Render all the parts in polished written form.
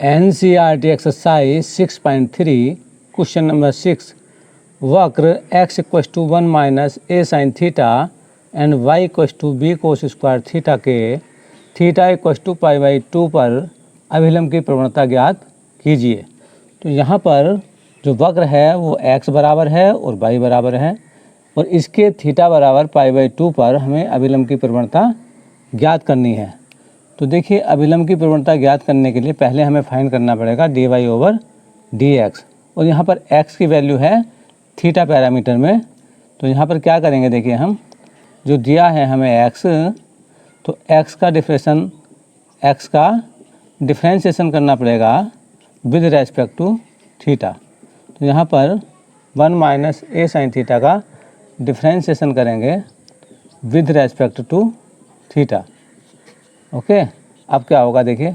NCERT exercise 6.3 question number 6 वक्र x = 1 minus a sin theta and y = b cos square theta के theta = π/2 पर अभिलंब की प्रवणता ज्ञात कीजिए। तो यहाँ पर जो वक्र है वो x बराबर है और y बराबर है और इसके थीटा बराबर π/2 पर हमें अभिलंब की प्रवणता ज्ञात करनी है। तो देखिए अभिलंब की प्रवणता ज्ञात करने के लिए पहले हमें फाइंड करना पड़ेगा dy/dx और यहाँ पर x की वैल्यू है थीटा पैरामीटर में। तो यहाँ पर क्या करेंगे, देखिए हम जो दिया है हमें x, तो x का डिफ्रेंशिएशन करना पड़ेगा विद रेस्पेक्ट टू थीटा। तो यहाँ पर 1 माइनस a sin थीटा का डिफ्रेंशिएशन करेंगे with respect to theta. Okay, अब क्या होगा देखिए,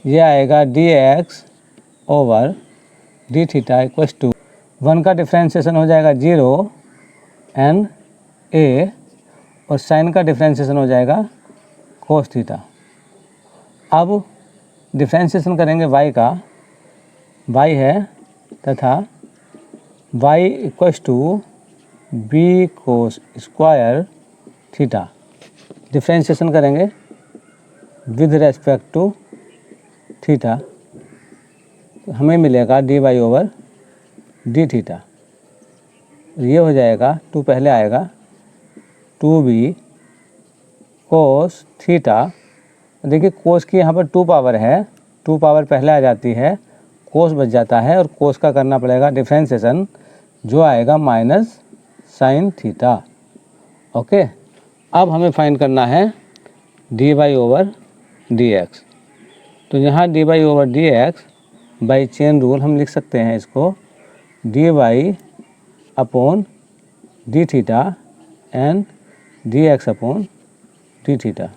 ये आएगा dx/d थीटा = 1 का डिफ्रेंशिएशन हो जाएगा 0 एंड a और साइन का डिफ्रेंशिएशन हो जाएगा cos थीटा। अब डिफ्रेंशिएशन करेंगे y का, y है तथा y = b cos square theta. Differentiation करेंगे विद रेस्पेक्ट टू थीटा, हमें मिलेगा dy/d थीटा। ये हो जाएगा 2 पहले आएगा 2b cos थीटा। देखिए कोस की यहाँ पर 2 पावर है, 2 पावर पहले आ जाती है, कोस बच जाता है और कोस का करना पड़ेगा डिफ्रेंशिएशन जो आएगा माइनस साइन थीटा। ओके, अब हमें फाइंड करना है dy/dx। तो यहाँ dy/dx बाई चेन रूल हम लिख सकते हैं इसको dy/d theta and dx/d theta.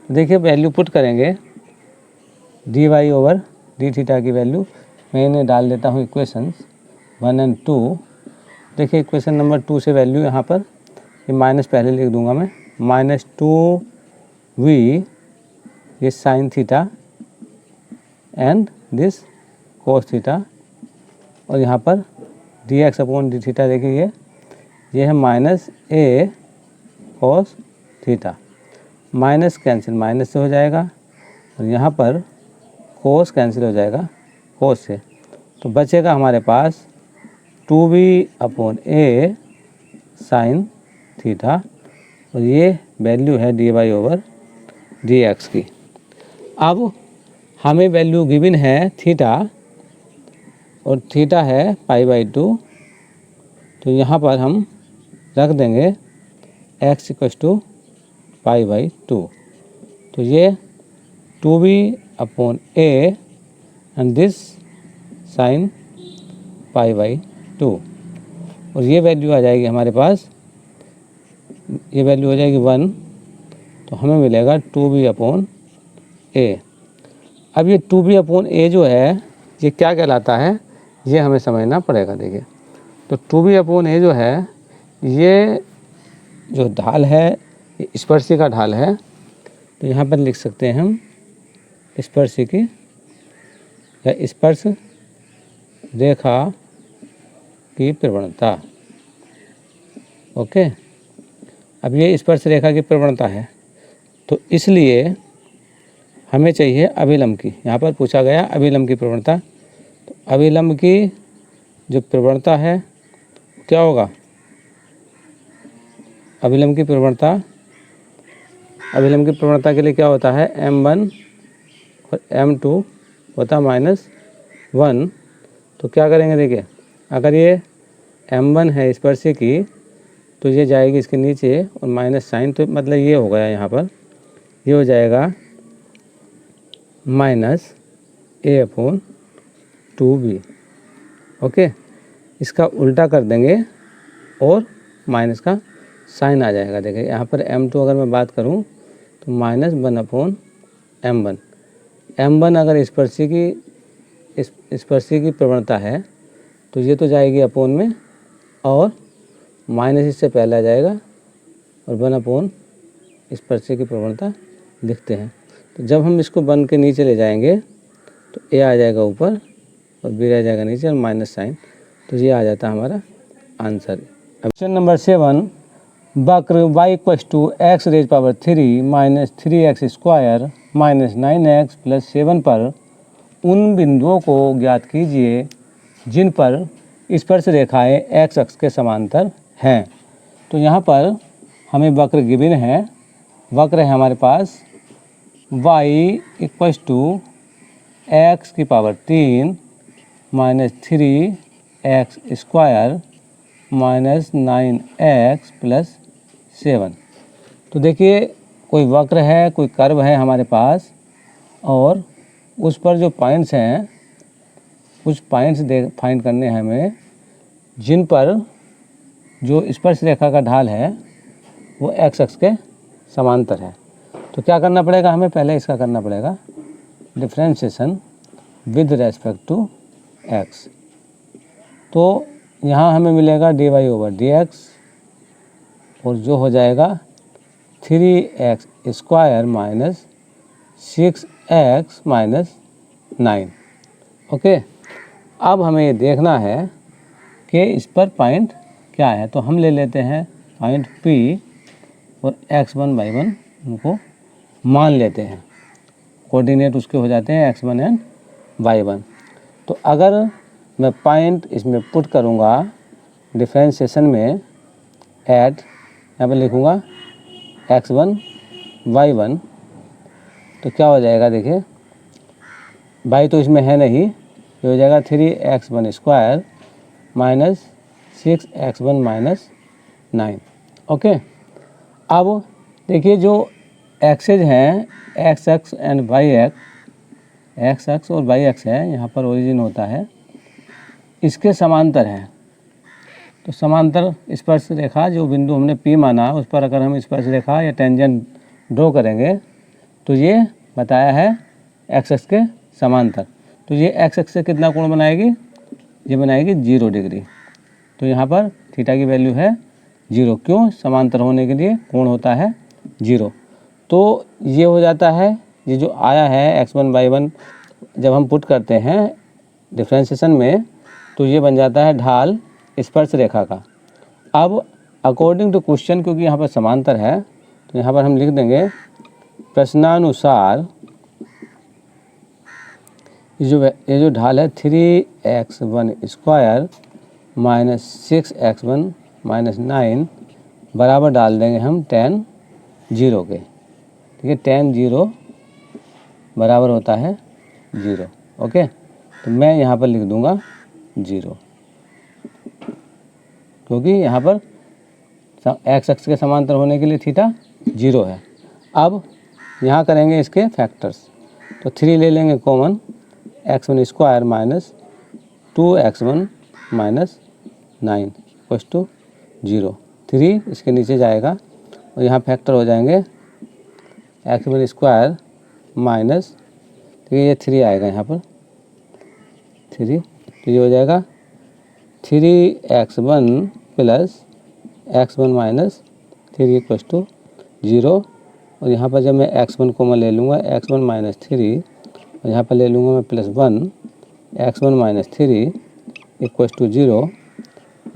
देखिए वैल्यू पुट करेंगे dy/d थीटा की वैल्यू मैं इन्हें डाल देता हूँ इक्वेशंस 1 एंड 2। देखिए इक्वेशन नंबर 2 से वैल्यू यहाँ पर ये माइनस पहले लिख दूंगा मैं, -2v ये sine theta and this cos theta और यहाँ पर dx/d थीटा देखिए ये है -a cos theta. Minus cancel minus से हो जाएगा और यहाँ पर कोस कैंसिल हो जाएगा कोस से, तो बचेगा हमारे पास 2v/a साइन थीटा और ये वैल्यू है dy/dx की। अब हमें वैल्यू गिवन है थीटा और थीटा है π/2, तो यहाँ पर हम रख देंगे x = π/2। तो ये 2v/a एंड दिस साइन π/2 और ये वैल्यू आ जाएगी हमारे पास, ये वैल्यू हो जाएगी 1, तो हमें मिलेगा 2v/a। अब ये 2v/a जो है ये क्या कहलाता है ये हमें समझना पड़ेगा। देखिए तो 2v/a जो है ये जो ढाल है ये स्पर्शी का ढाल है, तो यहाँ पर लिख सकते हैं हम स्पर्शी की या स्पर्श रेखा की प्रवणता। ओके, अब ये स्पर्श रेखा की प्रवणता है तो इसलिए हमें चाहिए अभिलंब की। यहाँ पर पूछा गया अभिलंब की प्रवणता, तो अभिलंब की जो प्रवणता है क्या होगा, अभिलंब की प्रवणता के लिए क्या होता है m1 और m2 होता -1। तो क्या करेंगे, देखिए अगर ये m1 है स्पर्शी की तो ये जाएगी इसके नीचे और माइनस साइन, तो मतलब ये हो गया यहाँ पर ये हो जाएगा -a/2b। ओके, इसका उल्टा कर देंगे और माइनस का साइन आ जाएगा। देखिए यहाँ पर m2 अगर मैं बात करूँ तो -1/m1। m1 अगर स्पर्शी की प्रवणता है तो ये तो जाएगी अपोन में और माइनस इससे पहले आ जाएगा और 1/, स्पर्शी की प्रवणता लिखते हैं। तो जब हम इसको 1 के नीचे ले जाएंगे तो ए आ जाएगा ऊपर और बी रह जाएगा नीचे और माइनस साइन, तो ये आ जाता है हमारा आंसर। क्वेश्चन नंबर 7, वक्र y equals to x raise power 3 minus 3x square minus 9x plus 7 पर उन बिंदुओं को ज्ञात कीजिए जिन पर स्पर्श रेखाएं एक्स अक्ष के समांतर हैं। तो यहाँ पर हमें वक्र गिवन है, वक्र है हमारे पास y इक्वस टू एक्स की power 3 minus 3x square minus 9x plus 7। तो देखिए कोई वक्र है, कोई कर्व है हमारे पास, और उस पर जो पॉइंट्स हैं, कुछ पॉइंट्स फाइंड करने हैं हमें जिन पर जो स्पर्श रेखा का ढाल है वो एक्स अक्ष के समांतर है। तो क्या करना पड़ेगा हमें, पहले इसका करना पड़ेगा differentiation with respect to x. तो यहाँ हमें मिलेगा dy ओवर dx और जो हो जाएगा 3x square minus 6x minus 9। Okay, अब हमें ये देखना है कि इस पर पॉइंट क्या है। तो हम ले लेते हैं पॉइंट P और x1 y1 उनको मान लेते हैं, कोऑर्डिनेट उसके हो जाते हैं x1 एंड y1। तो अगर मैं पॉइंट इसमें पुट करूँगा डिफरेंशिएशन में, ऐड यहाँ पर लिखूँगा x1 y1, तो क्या हो जाएगा, देखिए y तो इसमें है नहीं, ये हो जाएगा 3x1 square minus 6x1 minus 9। Okay, अब देखिए जो एक्सेज हैं x x and y x, x x और वाई एक्स है, यहाँ पर ओरिजिन होता है, इसके समांतर है। तो समांतर स्पर्श रेखा जो बिंदु हमने P माना, उस पर अगर हम स्पर्श रेखा या टेंजेंट ड्रॉ करेंगे तो ये बताया है एक्स एक्स के समांतर। तो ये एक्स एक्स से कितना कोण बनाएगी, ये बनाएगी 0 डिग्री। तो यहाँ पर थीटा की वैल्यू है 0, क्यों, समांतर होने के लिए कोण होता है 0। तो ये हो जाता है, ये जो आया है x1 y1 जब हम पुट करते हैं डिफरेंशिएशन में, तो ये बन जाता है ढाल स्पर्श रेखा का। अब अकॉर्डिंग टू क्वेश्चन, क्योंकि यहाँ पर समांतर है, तो यहाँ पर हम लिख देंगे प्रश्नानुसार ये जो ढाल है 3x1 square minus 6x1 minus 9 बराबर डाल देंगे हम tan 0 के। ठीक है, tan 0 बराबर होता है 0। ओके, तो मैं यहाँ पर लिख दूँगा 0, क्योंकि यहाँ पर एक्स अक्ष के समांतर होने के लिए थीटा 0 है। अब यहाँ करेंगे इसके फैक्टर्स, तो 3 ले लेंगे common, x1 square minus 2x1 minus 9 equals to 0। 3 इसके नीचे जाएगा और यहाँ फैक्टर हो जाएंगे x1 स्क्वायर माइनस, तो ये 3 आएगा यहाँ पर 3, तो ये हो जाएगा 3x1 plus x1 minus 3 equals to 0। और यहाँ पर जब मैं x1 कॉमन ले लूँगा, x1 माइनस 3, और यहाँ पर ले लूँगा मैं plus 1, x1 minus 3 equals to 0,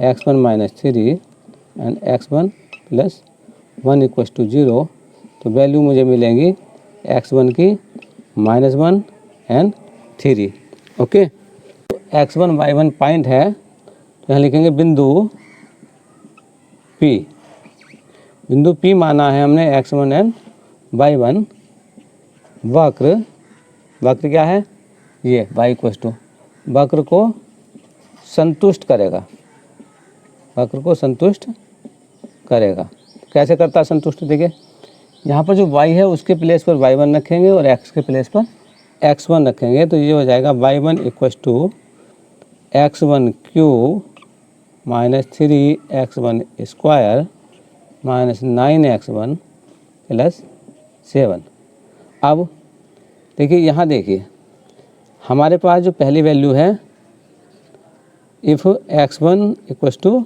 x1 minus 3 and x1 plus 1 equals to 0। तो वैल्यू मुझे मिलेंगी x1 की -1 एंड 3। ओके, तो x1 y1 पॉइंट है, तो यहाँ लिखेंगे बिंदु P। बिंदु P माना है हमने x1 एंड y1। वक्र क्या है, ये y इक्वल्स टू, वक्र को संतुष्ट करेगा, वक्र को संतुष्ट करेगा। कैसे करता है संतुष्ट, देखिए यहाँ पर जो y है उसके प्लेस पर y1 रखेंगे और x के प्लेस पर x1 रखेंगे, तो ये हो जाएगा y1 equals to x1 cube minus 3x1 square minus 9x1 plus 7। अब देखिए यहाँ देखिए हमारे पास जो पहली वैल्यू है, if x1 equals to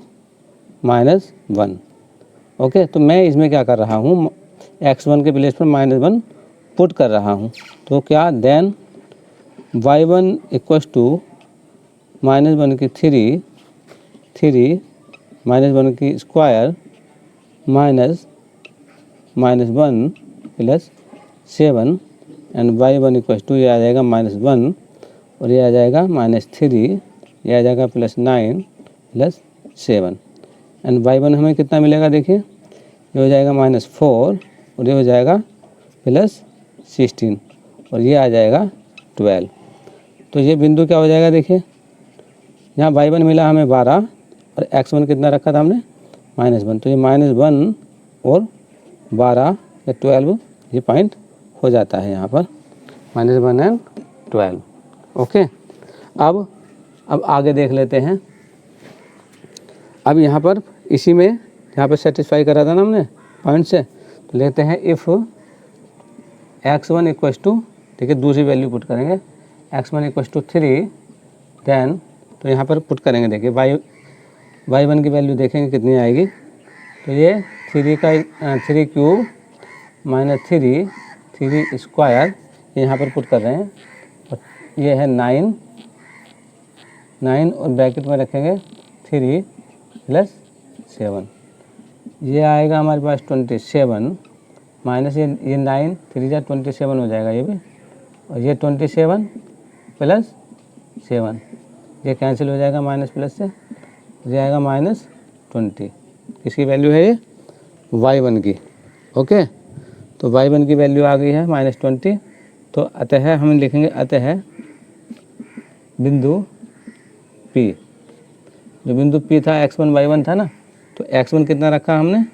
-1। Okay, तो मैं इसमें क्या कर रहा हूँ, x1 के प्लेस पर -1 पुट कर रहा हूँ। तो क्या, देन y1 इक्वस टू -1 की 3 -1 की square -1 plus 7 and y1 equals to ये आ जाएगा -1 और ये आ जाएगा -3, ये आ जाएगा +9 प्लस 7 एंड y1 हमें कितना मिलेगा देखिए, ये हो जाएगा -4 और ये हो जाएगा +16 और ये आ जाएगा 12। तो ये बिंदु क्या हो जाएगा देखिए, यहाँ y1 मिला हमें 12 और x1 कितना रखा था हमने -1, तो ये -1 और 12 या 12 ये पॉइंट हो जाता है यहाँ पर -1 एंड 12। ओके, अब आगे देख लेते हैं। अब यहाँ पर इसी में यहाँ पर सेटिस्फाई करा था ना हमने पॉइंट से, तो लेते हैं इफ़ x1 इक्वस टू, ठीक है, दूसरी वैल्यू पुट करेंगे x1 इक्वस टू 3 देन, तो यहाँ पर पुट करेंगे देखिए y1 की वैल्यू देखेंगे कितनी आएगी, तो ये 3 क्यूब -3 स्क्वायर यहाँ पर पुट कर रहे हैं और ये है 9 और ब्रैकेट में रखेंगे 3 + 7, ये आएगा हमारे पास 27 माइनस ये 9 3 जा 27 हो जाएगा ये भी, और ये 27 + 7 ये कैंसिल हो जाएगा माइनस प्लस से, ये आएगा -20। किसकी वैल्यू है ये y1 की। ओके, तो y1 की वैल्यू आ गई है -20। तो अतः हम लिखेंगे अतः बिंदु P, जो बिंदु P था x1 y1 था ना, तो x1 कितना रखा हमने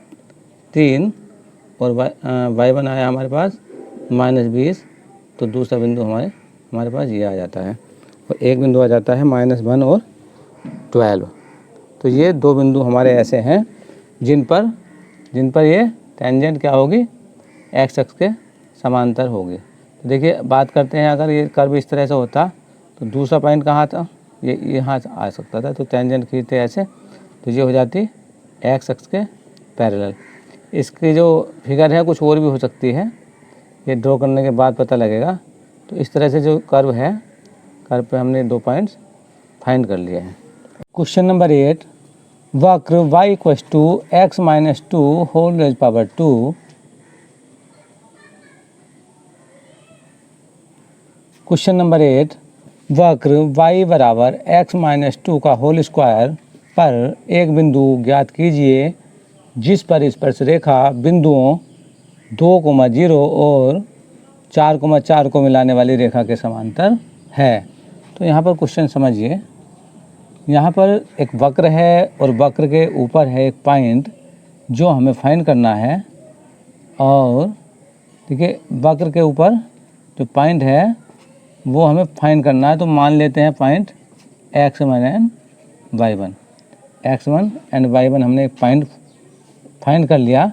3 और y1 आया हमारे पास -20, तो दूसरा बिंदु हमारे पास ये आ जाता है और एक बिंदु आ जाता है -1 और 12। तो ये दो बिंदु हमारे ऐसे हैं जिन पर ये टेंजेंट क्या होगी x अक्ष के समांतर होगी। तो देखिए बात करते हैं, अगर ये कर्व इस तरह से होता तो दूसरा पॉइंट कहाँ था, ये यहाँ आ सकता था, तो टेंजेंट खींचते ऐसे तो ये हो जाती x अक्ष के पैरेलल। इसकी जो फिगर है कुछ और भी हो सकती है, ये ड्रॉ करने के बाद पता लगेगा। तो इस तरह से जो कर्व है, कर्व पे हमने 2 पॉइंट्स फाइंड कर लिए हैं। क्वेश्चन नंबर 8, वक्र y equals to x - 2 whole raise power 2 question number 8, वक्र y बराबर x - 2 का होल स्क्वायर पर एक बिंदु ज्ञात कीजिए जिस पर स्पर्श रेखा बिंदुओं 2,0 और 4,4 को मिलाने वाली रेखा के समांतर है। तो यहाँ पर क्वेश्चन समझिए, यहाँ पर एक वक्र है और वक्र के ऊपर है एक पॉइंट जो हमें फाइंड करना है, और देखिए वक्र के ऊपर जो पॉइंट है वो हमें फाइंड करना है। तो मान लेते हैं पॉइंट x1 एंड y1 हमने एक पॉइंट फाइंड कर लिया,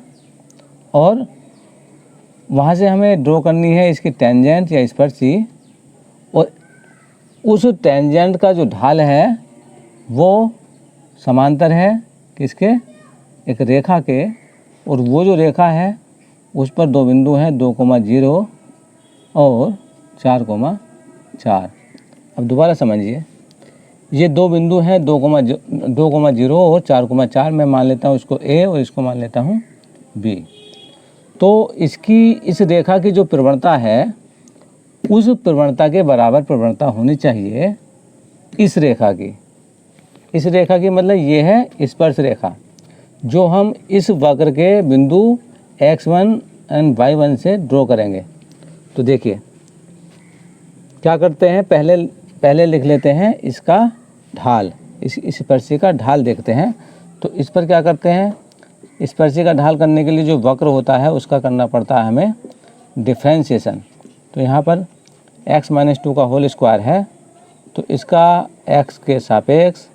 और वहाँ से हमें ड्रॉ करनी है इसकी टेंजेंट या स्पर्शी, और उस टेंजेंट का जो ढाल है वो समांतर है किसके, एक रेखा के, और वो जो रेखा है उस पर 2 बिंदु हैं 2,0 और 4,4। अब दोबारा समझिए, ये 2 बिंदु हैं 2,0 और 4,4, मैं मान लेता हूँ इसको A और इसको मान लेता हूँ B। तो इसकी इस रेखा की जो प्रवणता है उस प्रवणता के बराबर प्रवणता होनी चाहिए इस रेखा की। इस रेखा की मतलब ये है स्पर्श रेखा, जो हम इस वक्र के बिंदु x1 एंड y1 से ड्रॉ करेंगे। तो देखिए क्या करते हैं, पहले लिख लेते हैं इसका ढाल, इस स्पर्शी का ढाल देखते हैं। तो इस पर क्या करते हैं, स्पर्शी का ढाल करने के लिए जो वक्र होता है उसका करना पड़ता है हमें डिफ्रेंशिएशन। तो यहाँ पर x - 2 का होल स्क्वायर है, तो इसका x के सापेक्ष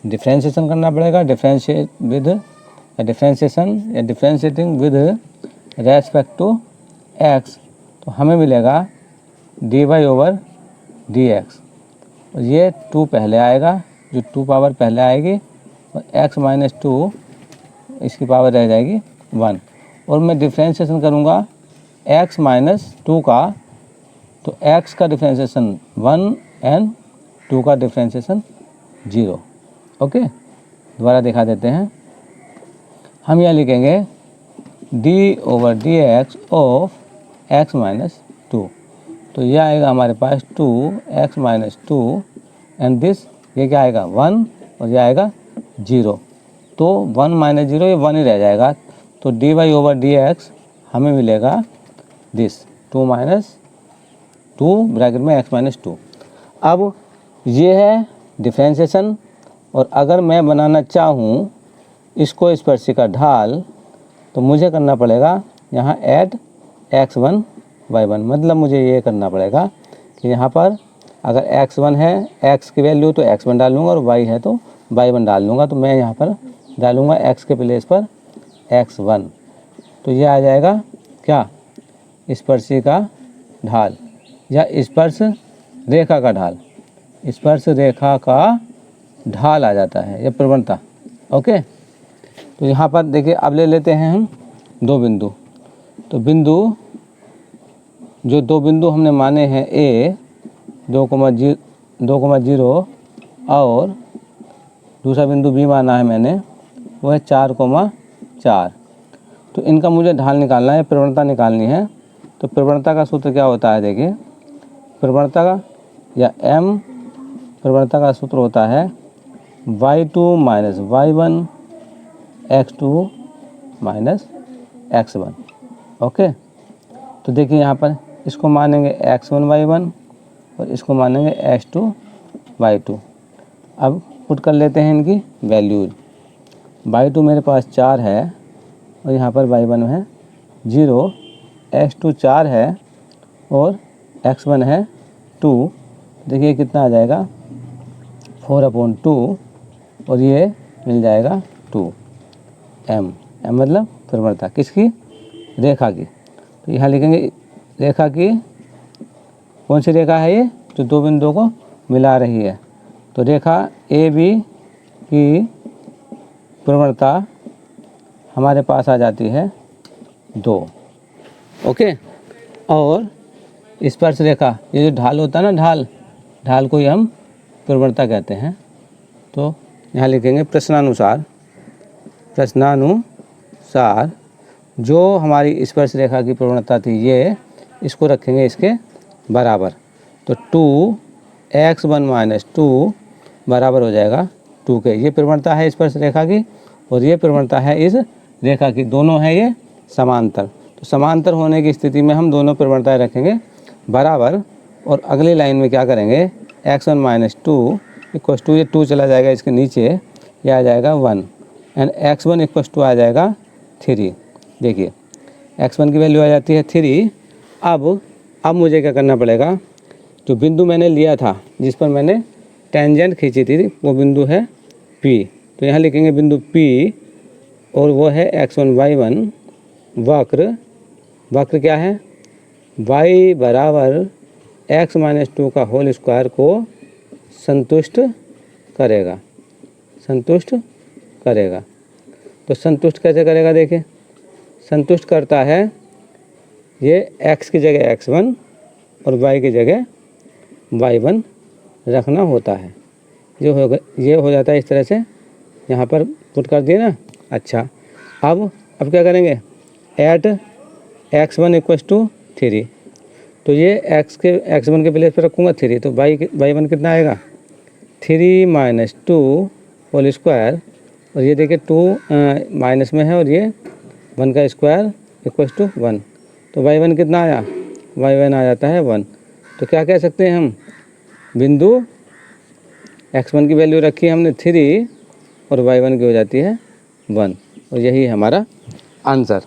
डिफ्रेंशिएशन करना पड़ेगा, differentiating with respect to x। तो हमें मिलेगा dy/dx, और ये 2 पहले आएगा, जो 2 पावर पहले आएगी, और x - 2 इसकी पावर रह जाएगी 1, और मैं डिफ्रेंशिएशन करूँगा x - 2 का तो x का डिफ्रेंशिएशन 1 एंड 2 का डिफ्रेंशिएशन 0। ओके, दोबारा दिखा देते हैं। हम यहाँ लिखेंगे d/dx ऑफ x माइनस 2। तो यह आएगा हमारे पास 2x माइनस 2 एंड दिस, ये क्या आएगा 1 और यह आएगा 0। तो 1 माइनस 0 ये 1 ही रह जाएगा। तो dy/dx हमें मिलेगा दिस 2 माइनस 2 ब्रैकेट में x माइनस 2। अब ये है डिफ्रेंशिएशन, और अगर मैं बनाना चाहूँ इसको स्पर्शिका ढाल, तो मुझे करना पड़ेगा यहाँ ऐड x1 y1। मतलब मुझे ये करना पड़ेगा कि यहाँ पर अगर x1 है, x की वैल्यू तो x1 डाल लूँगा, और y है तो y1 डाल लूँगा। तो मैं यहाँ पर डालूँगा x के प्लेस पर x1। तो ये आ जाएगा क्या, स्पर्शिका ढाल या स्पर्श रेखा का ढाल। स्पर्श रेखा का ढाल आ जाता है, यह प्रवणता। ओके, तो यहाँ पर देखिए अब ले लेते हैं हम दो बिंदु। तो जो दो बिंदु हमने माने हैं A 2,0 और दूसरा बिंदु B माना है मैंने, वो है 4,4। तो इनका मुझे ढाल निकालना है, प्रवणता निकालनी है। तो प्रवणता का सूत्र क्या होता है, देखिए प्रवणता का या m प्रवणता का सूत्र होता है y2 minus y1 x2 minus x1। Okay, तो देखिए यहाँ पर इसको मानेंगे x1 y1 और इसको मानेंगे x2 y2। अब पुट कर लेते हैं इनकी वैल्यूज। y2 मेरे पास 4 है और यहाँ पर y1 है 0, x2 4 है और x1 है 2। देखिए कितना आ जाएगा 4/2 और ये मिल जाएगा 2 m मतलब प्रवणता किसकी, रेखा की। तो यहाँ लिखेंगे रेखा की, कौन सी रेखा है ये, जो दो बिंदुओं को मिला रही है। तो रेखा AB की प्रवणता हमारे पास आ जाती है 2। ओके, और स्पर्श रेखा, ये जो ढाल होता है ना, ढाल को ही हम प्रवणता कहते हैं। तो यहाँ लिखेंगे प्रश्नानुसार जो हमारी स्पर्श रेखा की प्रवणता थी, ये इसको रखेंगे इसके बराबर। तो 2x1 माइनस 2 बराबर हो जाएगा 2 के। ये प्रवणता है स्पर्श रेखा की और ये प्रवणता है इस रेखा की, दोनों है ये समांतर। तो समांतर होने की स्थिति में हम दोनों प्रवणताएं रखेंगे बराबर। और अगली लाइन में क्या करेंगे, x1 माइनस 2 इक्वस टू, ये 2 चला जाएगा इसके नीचे, ये आ जाएगा 1 एंड x1 इक्वस टू आ जाएगा 3। देखिए x1 की वैल्यू आ जाती है 3। अब मुझे क्या करना पड़ेगा, जो बिंदु मैंने लिया था जिस पर मैंने टेंजेंट खींची थी, वो बिंदु है P। तो यहाँ लिखेंगे बिंदु P और वो है x1 y1। वक्र क्या है, y बराबर x माइनस 2 का होल स्क्वायर को संतुष्ट करेगा। तो संतुष्ट कैसे करेगा, देखिए संतुष्ट करता है, ये x की जगह x1 और y की जगह y1 रखना होता है। ये हो जाता है इस तरह से, यहाँ पर पुट कर दिए ना। अच्छा, अब क्या करेंगे, एट x1 इक्वस टू 3। तो ये x1 के प्लेस पर रखूँगा 3, तो y1 कितना आएगा 3 माइनस 2 होल स्क्वायर, और ये देखिए 2 माइनस में है और ये 1 का स्क्वायर इक्वस टू 1। तो y1 कितना आया, y1 आ जाता है 1। तो क्या कह सकते हैं हम, बिंदु x1 की वैल्यू रखी है हमने 3 और y1 की हो जाती है 1, और यही है हमारा आंसर।